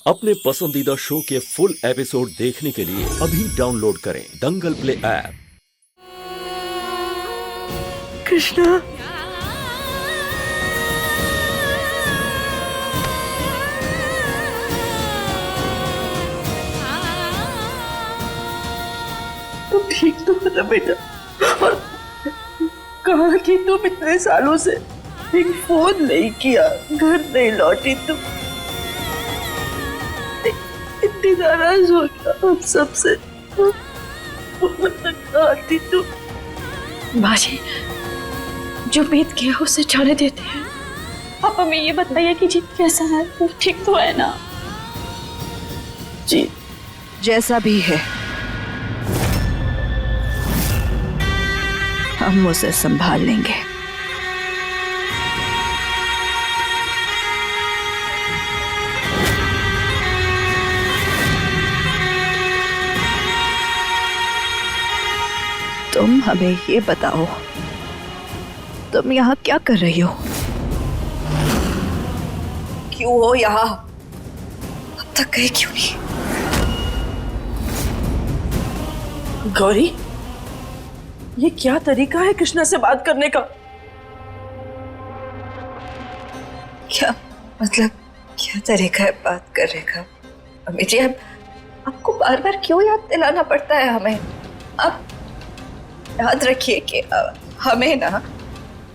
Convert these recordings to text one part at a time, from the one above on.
अपने पसंदीदा शो के फुल एपिसोड देखने के लिए अभी डाउनलोड करें दंगल प्ले ऐप। कृष्णा, तुम ठीक तो हो ना बेटा? और कहाँ थी तुम इतने सालों से? एक फोन नहीं किया, घर नहीं लौटी तुम, इतनी नाराज हो गया हम सबसे। कहाँ थी तुम? बाजी, जो बीत गया उसे जाने देते हैं। आप हमें ये बताइए कि जीत कैसा है, वो ठीक तो है ना? जी, जैसा भी है हम उसे संभाल लेंगे। तुम हमें ये बताओ, तुम यहाँ क्या कर रही हो? क्यों हो यहाँ? अब तक गए क्यों नहीं? गौरी, ये क्या तरीका है कृष्णा से बात करने का? क्या मतलब, क्या तरीका है बात करने का? अम्मी जी, अब आपको बार बार क्यों याद दिलाना पड़ता है हमें? आप याद रखिए कि हमें ना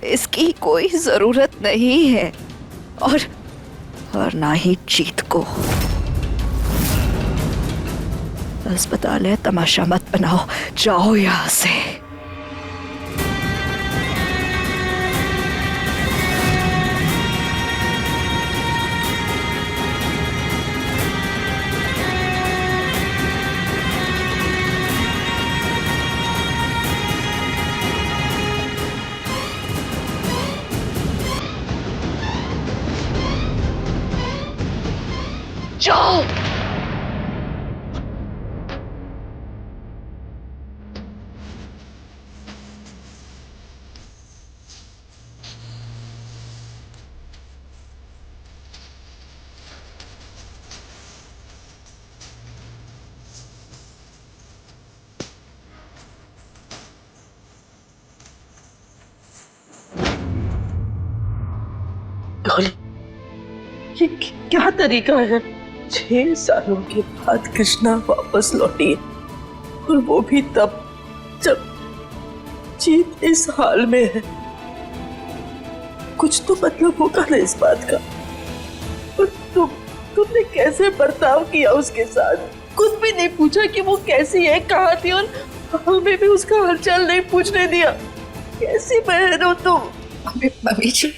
इसकी कोई जरूरत नहीं है, और ना ही जीत को। अस्पताल है, तमाशा मत बनाओ, जाओ यहाँ से। जाओ। गौरी, ये क्या तरीका है? 6 सालों के बाद कृष्णा वापस लौटी, और वो भी तब जब जीत इस हाल में है। कुछ तो मतलब होगा ना इस बात का। और तुमने कैसे बर्ताव किया उसके साथ? कुछ भी नहीं पूछा कि वो कैसी है, कहाँ थी, और हमें भी उसका हालचाल नहीं पूछने दिया। कैसी बहन हो तुम? मम्मी जी,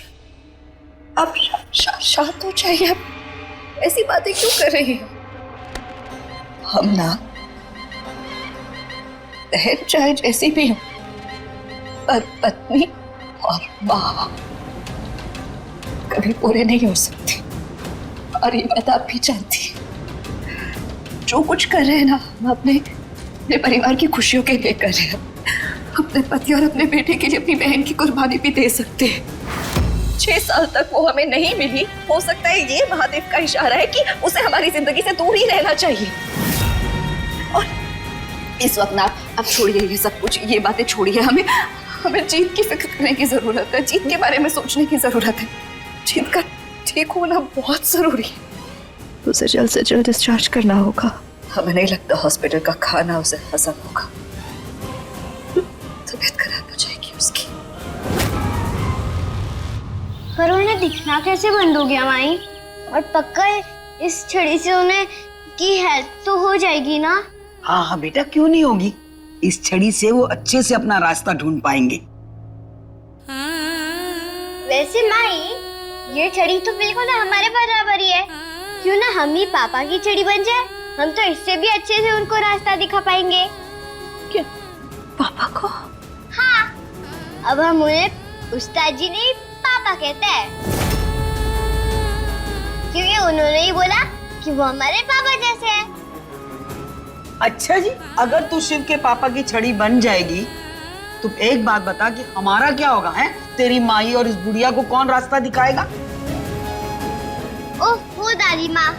आप शांत हो जाइए। आप ऐसी बातें क्यों कर रही हो? हम ना बहन चाहे जैसी भी हो, पर पत्नी और माँ कभी पूरे नहीं हो सकती। और ये बात आप भी जानती हैं। जो कुछ कर रहे हैं ना, हम अपने परिवार की खुशियों के लिए कर रहे हैं। अपने पति और अपने बेटे के लिए अपनी बहन की कुर्बानी भी दे सकते हैं। 6 साल तक वो हमें नहीं मिली, हो सकता है ये महादेव का इशारा है कि उसे हमारी जिंदगी से दूर ही रहना चाहिए। और इस वक्त ना आप छोड़िए ये सब कुछ, ये बातें छोड़िए। हमें जीत की फिक्र करने की जरूरत है, जीत के बारे में सोचने की जरूरत है। जीत का ठीक होना बहुत जरूरी है। उसे जल्द से जल्द डिस्चार्ज करना होगा। हमें नहीं लगता हॉस्पिटल का खाना उसे हजम होगा, तबीयत खराब हो जाएगी उसकी। पर उन्हें दिखना कैसे बंद हो गया माई? और पक्का इस छड़ी से उन्हें की हेल्प तो हो जाएगी ना? हाँ हाँ बेटा, क्यों नहीं होगी। इस छड़ी से वो अच्छे से अपना रास्ता ढूंढ पाएंगे। वैसे माई, ये छड़ी तो बिल्कुल हमारे बराबर ही है। क्यों ना हम ही पापा की छड़ी बन जाए? हम तो इससे भी अच्छे से उनको रास्ता दिखा पाएंगे। क्या पापा को? हाँ, अब हम उन्हें उस्ताद जी नहीं पापा कहते हैं, क्योंकि उन्होंने ही बोला कि वो हमारे पापा जैसे हैं। अच्छा जी, अगर तू शिव के पापा की छड़ी बन जाएगी तो एक बात बता कि हमारा क्या होगा? है तेरी माई और इस बुढ़िया को कौन रास्ता दिखाएगा? ओह दादी माँ,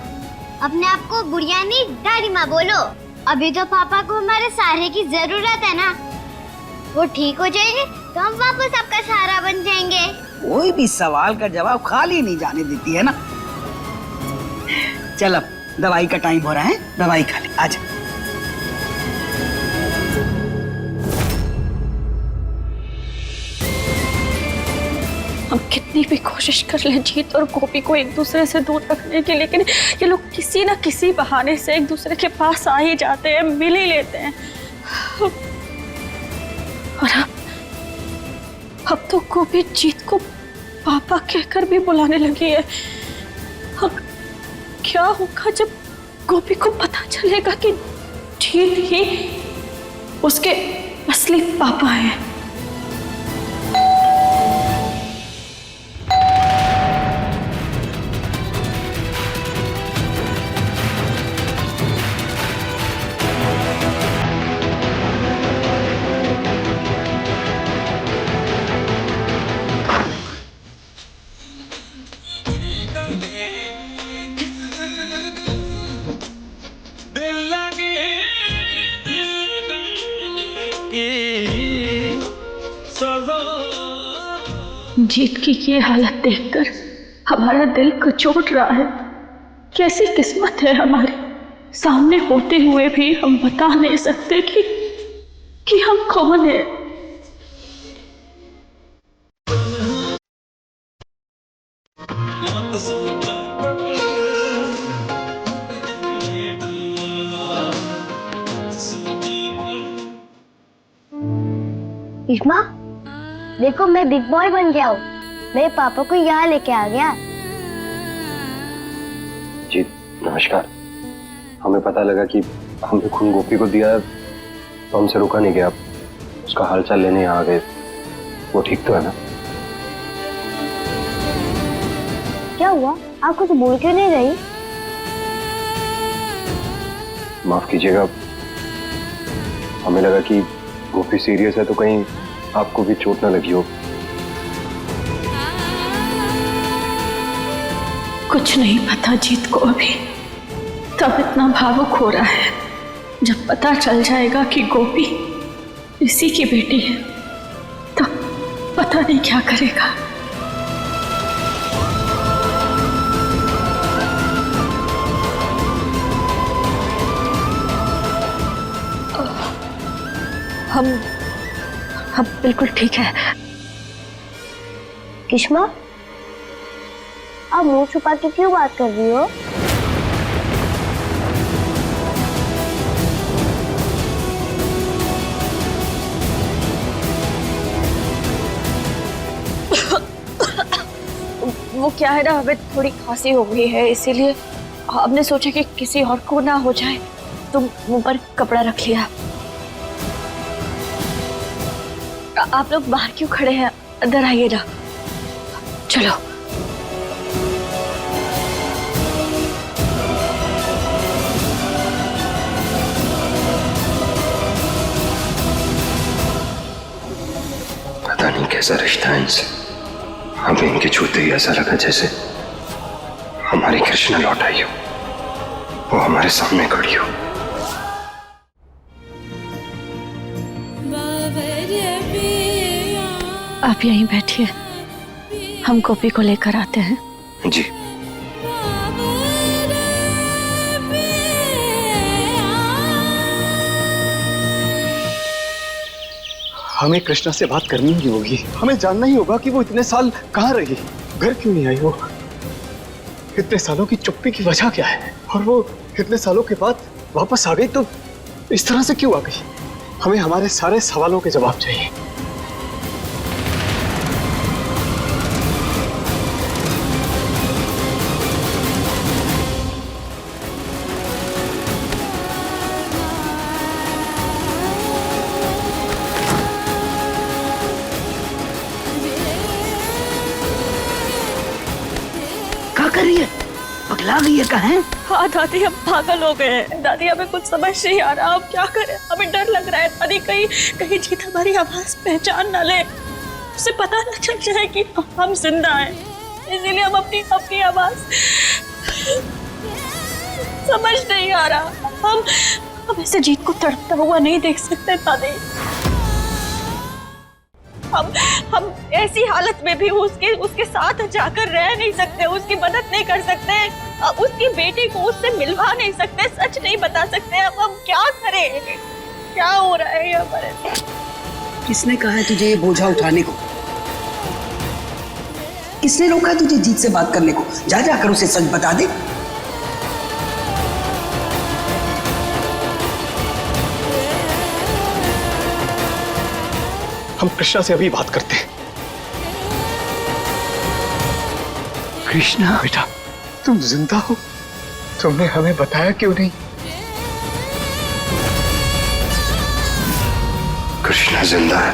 अपने आप को बुढ़िया नहीं दादी माँ बोलो। अभी तो पापा को हमारे सहारे की जरूरत है ना। वो ठीक हो जाएंगे तो हम वापस आपका सहारा बन जाएंगे। कोई भी सवाल का जवाब खाली नहीं जाने देती है ना। चल अब दवाई का टाइम हो रहा है, दवाई खा ले, आजा। हम कितनी भी कोशिश कर लें जीत और गोपी को एक दूसरे से दूर रखने की, लेकिन ये लोग किसी ना किसी बहाने से एक दूसरे के पास आ ही जाते हैं, मिल ही लेते हैं। और अब तो गोपी जीत को पापा कहकर भी बुलाने लगी है। अब क्या होगा जब गोपी को पता चलेगा कि जीत ही उसके असली पापा हैं? जीत की ये हालत देखकर हमारा दिल कचोट रहा है। कैसी किस्मत है हमारी, सामने होते हुए भी हम बता नहीं सकते कि हम कौन है। इश्मा, देखो मैं बिग बॉय बन गया हूँ। मेरे पापा को यहाँ लेके आ गया। जी नमस्कार। हमें पता लगा कि हमने खून गोपी को दिया, तो हमसे रुका नहीं गया। उसका हालचाल लेने यहाँ आ गए। वो ठीक तो है ना? क्या हुआ? आप कुछ बोल क्यों नहीं रही? माफ कीजिएगा, हमें लगा कि गोपी सीरियस है तो कहीं आपको भी चोट ना लगी हो। कुछ नहीं पता जीत को अभी, तब इतना भावुक हो रहा है। जब पता चल जाएगा कि गोपी इसी की बेटी है तो पता नहीं क्या करेगा। हम बिल्कुल ठीक है। किश्मा, आप मुंह छुपा के क्यों बात कर रही हो? वो क्या है ना, हमें थोड़ी खांसी हो गई है, इसीलिए हमने सोचा कि किसी और को ना हो जाए तो मुंह पर कपड़ा रख लिया। आप लोग बाहर क्यों खड़े हैं? अंदर आइए ना। चलो। पता नहीं कैसा रिश्ता है इनसे। हमें इनके छूते ही ऐसा लगा जैसे हमारी कृष्णा लौट आई हो, वो हमारे सामने खड़ी हो। आप यहीं बैठिए, हम गोपी को लेकर आते हैं। जी। हमें कृष्णा से बात करनी ही होगी। हमें जानना ही होगा कि वो इतने साल कहाँ रही, घर क्यों नहीं आई। वो इतने सालों की चुप्पी की वजह क्या है, और वो इतने सालों के बाद वापस आ गई तो इस तरह से क्यों आ गई। हमें हमारे सारे सवालों के जवाब चाहिए। क्या कर रही है? पगला गई है कहाँ? हाँ दादी, हम पागल हो गए हैं। दादी, हमें कुछ समझ नहीं आ रहा, अब क्या करें? हमें डर लग रहा है। दादी, कहीं जीत हमारी आवाज पहचान ना ले, उसे पता ना चल जाए कि हम जिंदा हैं, इसीलिए हम अपनी आवाज समझ नहीं आ रहा। हम ऐसे जीत को तड़पता हुआ नहीं देख सकते दादी। हम ऐसी हालत में भी उसके साथ जाकर रह नहीं सकते, उसकी मदद नहीं कर सकते, उसकी बेटी को उससे मिलवा नहीं सकते, सच नहीं बता सकते। अब हम क्या करें? क्या हो रहा है हमारे साथ? किसने कहा है तुझे ये बोझा उठाने को? किसने रोका है तुझे जीत से बात करने को? जाकर उसे सच बता दे। हम कृष्णा से अभी बात करते हैं। कृष्णा बेटा, तुम जिंदा हो? तुमने हमें बताया क्यों नहीं? कृष्णा जिंदा है।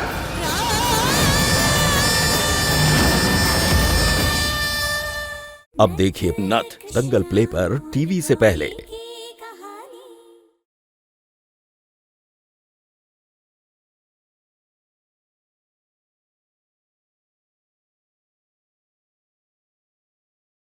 अब देखिए नथ दंगल प्ले पर टीवी से पहले।